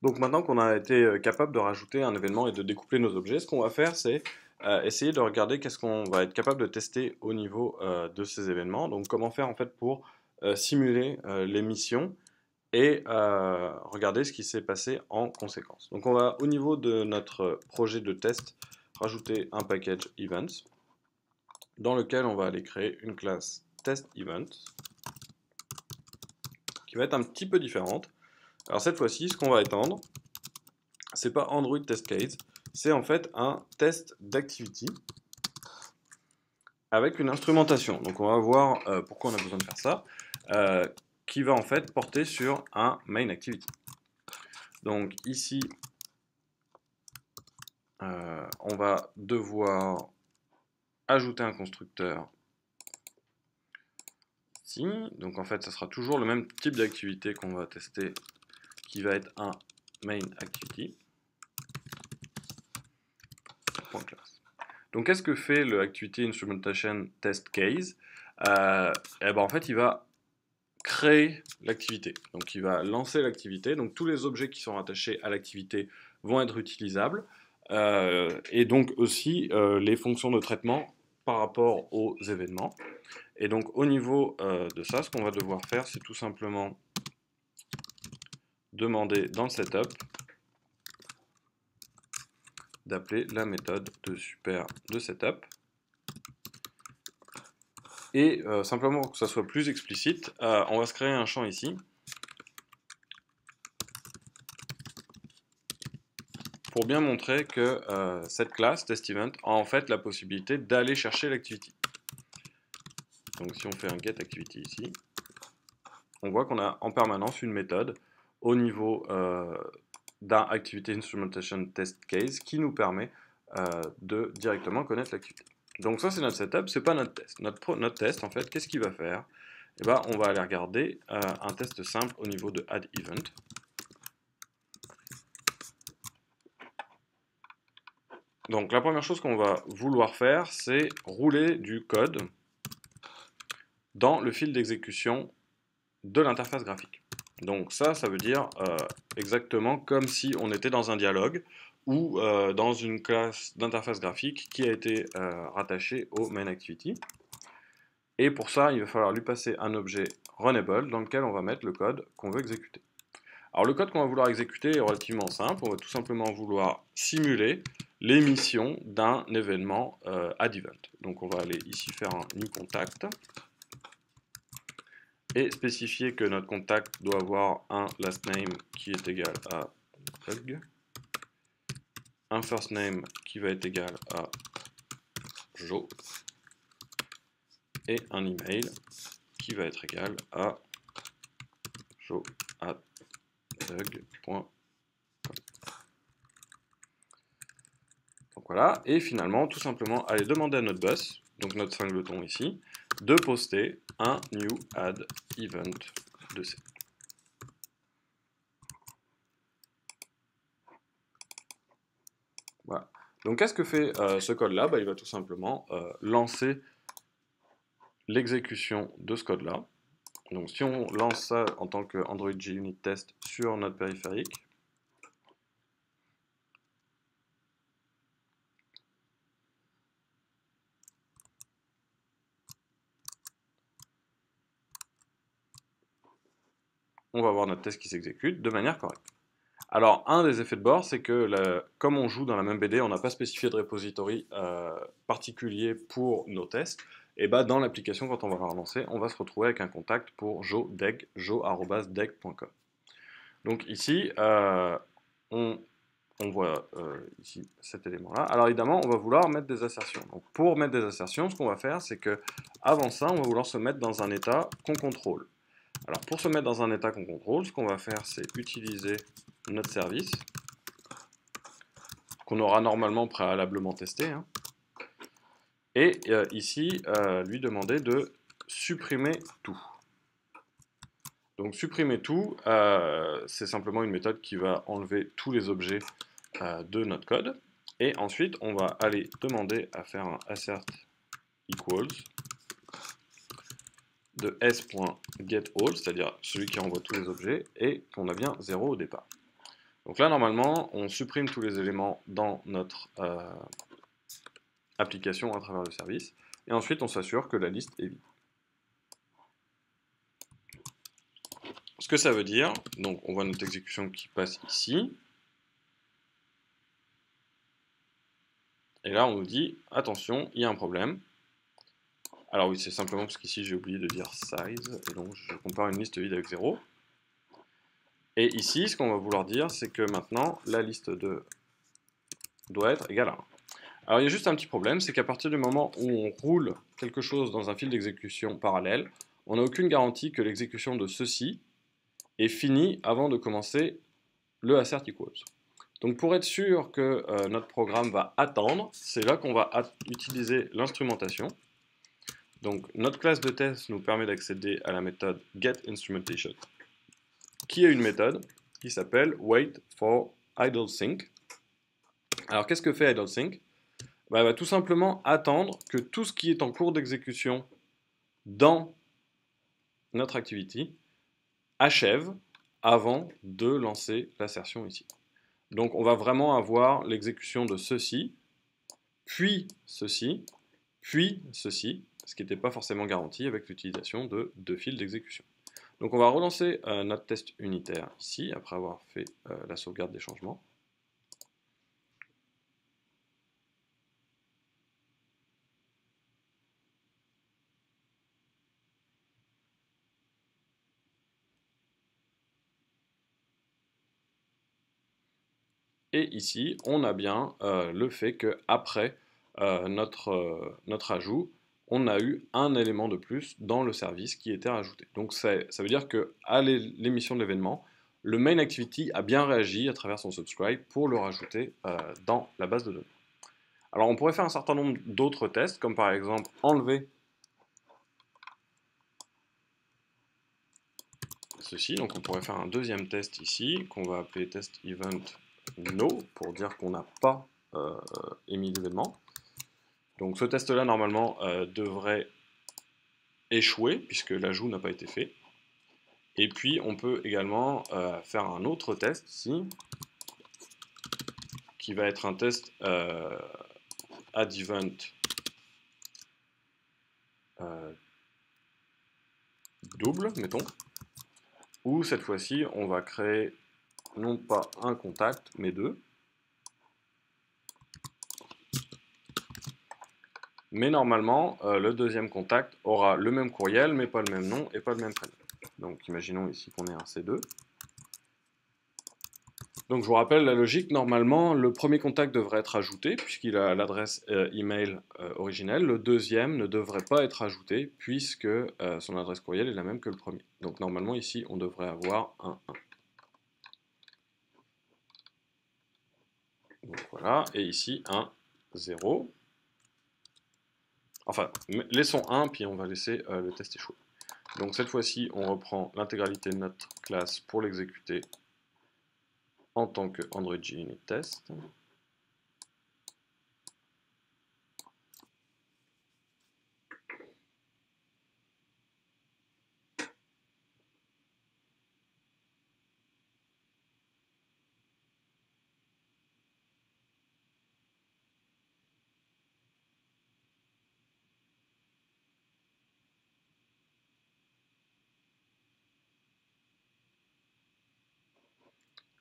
Donc maintenant qu'on a été capable de rajouter un événement et de découpler nos objets, ce qu'on va faire, c'est essayer de regarder qu'est-ce qu'on va être capable de tester au niveau de ces événements. Donc comment faire en fait pour simuler les missions et regarder ce qui s'est passé en conséquence. Donc on va au niveau de notre projet de test rajouter un package events dans lequel on va aller créer une classe test event qui va être un petit peu différente. Alors cette fois-ci, ce qu'on va étendre, c'est pas Android test case, c'est en fait un test d'activity avec une instrumentation. Donc on va voir pourquoi on a besoin de faire ça, qui va en fait porter sur un main activity. Donc ici, on va devoir ajouter un constructeur ici. Donc en fait, ça sera toujours le même type d'activité qu'on va tester, qui va être un main activity. .class. Donc qu'est-ce que fait le Activity Instrumentation Test Case? Et ben en fait, il va créer l'activité. Donc il va lancer l'activité. Donc tous les objets qui sont rattachés à l'activité vont être utilisables. Et donc aussi les fonctions de traitement par rapport aux événements. Et donc au niveau de ça, ce qu'on va devoir faire, c'est tout simplement demander dans le setup d'appeler la méthode de setup. Et simplement pour que ça soit plus explicite, on va se créer un champ ici pour bien montrer que cette classe testEvent a en fait la possibilité d'aller chercher l'activity. Donc si on fait un getActivity ici, on voit qu'on a en permanence une méthode au niveau d'un Activity Instrumentation Test Case qui nous permet de directement connaître l'activité. Donc ça c'est notre setup, c'est pas notre test. Notre test en fait, qu'est-ce qu'il va faire? Eh ben, on va aller regarder un test simple au niveau de addEvent. Donc la première chose qu'on va vouloir faire, c'est rouler du code dans le fil d'exécution de l'interface graphique. Donc ça veut dire exactement comme si on était dans un dialogue ou dans une classe d'interface graphique qui a été rattachée au main activity. Et pour ça, il va falloir lui passer un objet runnable dans lequel on va mettre le code qu'on veut exécuter. Alors le code qu'on va vouloir exécuter est relativement simple, on va tout simplement vouloir simuler l'émission d'un événement addEvent. Donc on va aller ici faire un new contact et spécifier que notre contact doit avoir un last name qui est égal à bug, un first name qui va être égal à Jo et un email qui va être égal à jo@bug.com. Donc voilà, et finalement, tout simplement, aller demander à notre boss, donc notre singleton ici, de poster un new add event de C. Voilà. Donc qu'est-ce que fait ce code-là? Il va tout simplement lancer l'exécution de ce code-là. Donc si on lance ça en tant que Android JUnit Test sur notre périphérique, on va avoir notre test qui s'exécute de manière correcte. Alors, un des effets de bord, c'est que comme on joue dans la même BD, on n'a pas spécifié de repository particulier pour nos tests, et bah dans l'application, quand on va la relancer, on va se retrouver avec un contact pour jo@deg.com. Donc ici, on voit ici cet élément-là. Alors évidemment, on va vouloir mettre des assertions. Donc pour mettre des assertions, ce qu'on va faire, c'est que avant ça, on va vouloir se mettre dans un état qu'on contrôle. Alors pour se mettre dans un état qu'on contrôle, ce qu'on va faire, c'est utiliser notre service, qu'on aura normalement préalablement testé, hein, et ici, lui demander de supprimer tout. Donc supprimer tout, c'est simplement une méthode qui va enlever tous les objets de notre code, et ensuite on va aller demander à faire un assert equals de s.getAll, c'est-à-dire celui qui envoie tous les objets, et qu'on a bien 0 au départ. Donc là, normalement, on supprime tous les éléments dans notre application à travers le service. Et ensuite, on s'assure que la liste est vide. Ce que ça veut dire, donc on voit notre exécution qui passe ici. Et là, on nous dit, attention, il y a un problème. Alors oui, c'est simplement parce qu'ici, j'ai oublié de dire size. Et donc, je compare une liste vide avec 0. Et ici, ce qu'on va vouloir dire, c'est que maintenant, la liste 2 doit être égale à 1. Alors il y a juste un petit problème, c'est qu'à partir du moment où on roule quelque chose dans un fil d'exécution parallèle, on n'a aucune garantie que l'exécution de ceci est finie avant de commencer le assert equals. Donc pour être sûr que notre programme va attendre, c'est là qu'on va utiliser l'instrumentation. Donc notre classe de test nous permet d'accéder à la méthode getInstrumentation, qui est une méthode qui s'appelle waitForIdleSync. Alors qu'est-ce que fait IdleSync? Elle va tout simplement attendre que tout ce qui est en cours d'exécution dans notre activity achève avant de lancer l'assertion ici. Donc on va vraiment avoir l'exécution de ceci, puis ceci, puis ceci, ce qui n'était pas forcément garanti avec l'utilisation de deux fils d'exécution. Donc on va relancer notre test unitaire ici, après avoir fait la sauvegarde des changements. Et ici, on a bien le fait qu'après notre ajout, on a eu un élément de plus dans le service qui était rajouté. Donc ça veut dire qu'à l'émission de l'événement, le main activity a bien réagi à travers son subscribe pour le rajouter dans la base de données. Alors on pourrait faire un certain nombre d'autres tests, comme par exemple enlever ceci. Donc on pourrait faire un deuxième test ici, qu'on va appeler test event no, pour dire qu'on n'a pas émis l'événement. Donc ce test-là, normalement, devrait échouer, puisque l'ajout n'a pas été fait. Et puis, on peut également faire un autre test ici, qui va être un test addEvent double, mettons, où cette fois-ci, on va créer non pas un contact, mais deux. Mais normalement, le deuxième contact aura le même courriel, mais pas le même nom et pas le même prénom. Donc imaginons ici qu'on ait un C2. Donc je vous rappelle la logique, normalement le premier contact devrait être ajouté puisqu'il a l'adresse email originelle, le deuxième ne devrait pas être ajouté puisque son adresse courriel est la même que le premier. Donc normalement ici on devrait avoir un 1. Donc voilà, et ici un 0. Enfin, laissons 1 puis on va laisser le test échouer. Donc cette fois-ci on reprend l'intégralité de notre classe pour l'exécuter en tant que Android Unit Test.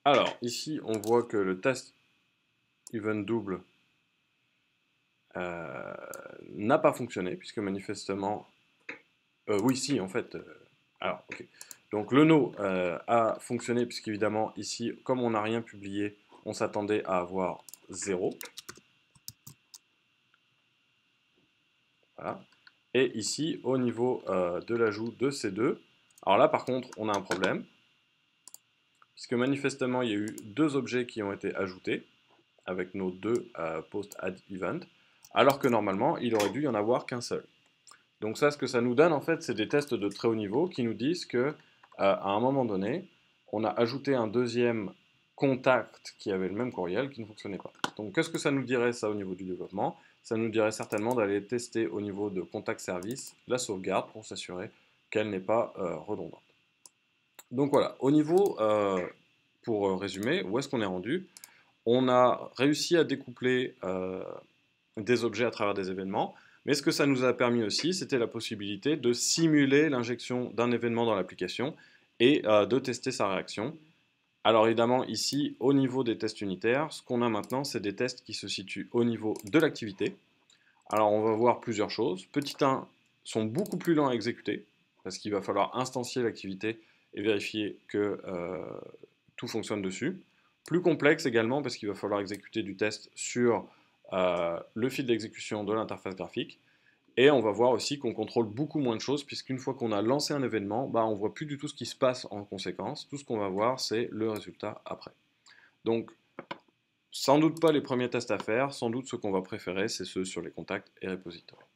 Alors, ici, on voit que le test event double n'a pas fonctionné, puisque manifestement... oui, si, en fait... alors, ok. Donc, le no a fonctionné, puisqu'évidemment, ici, comme on n'a rien publié, on s'attendait à avoir 0. Voilà. Et ici, au niveau de l'ajout de ces deux, alors là, par contre, on a un problème, puisque manifestement, il y a eu deux objets qui ont été ajoutés, avec nos deux post add event, alors que normalement, il aurait dû y en avoir qu'un seul. Donc ça, ce que ça nous donne, en fait, c'est des tests de très haut niveau qui nous disent que à un moment donné, on a ajouté un deuxième contact qui avait le même courriel qui ne fonctionnait pas. Donc qu'est-ce que ça nous dirait, ça, au niveau du développement? Ça nous dirait certainement d'aller tester au niveau de contact service la sauvegarde pour s'assurer qu'elle n'est pas redondante. Donc voilà, au niveau pour résumer, où est-ce qu'on est rendu? On a réussi à découpler des objets à travers des événements, mais ce que ça nous a permis aussi, c'était la possibilité de simuler l'injection d'un événement dans l'application et de tester sa réaction. Alors évidemment, ici, au niveau des tests unitaires, ce qu'on a maintenant, c'est des tests qui se situent au niveau de l'activité. Alors on va voir plusieurs choses. Petit 1 sont beaucoup plus lents à exécuter, parce qu'il va falloir instancier l'activité et vérifier que tout fonctionne dessus. Plus complexe également, parce qu'il va falloir exécuter du test sur le fil d'exécution de l'interface graphique. Et on va voir aussi qu'on contrôle beaucoup moins de choses, puisqu'une fois qu'on a lancé un événement, bah, on ne voit plus du tout ce qui se passe en conséquence. Tout ce qu'on va voir, c'est le résultat après. Donc, sans doute pas les premiers tests à faire, sans doute ce qu'on va préférer, c'est ceux sur les contacts et repositories.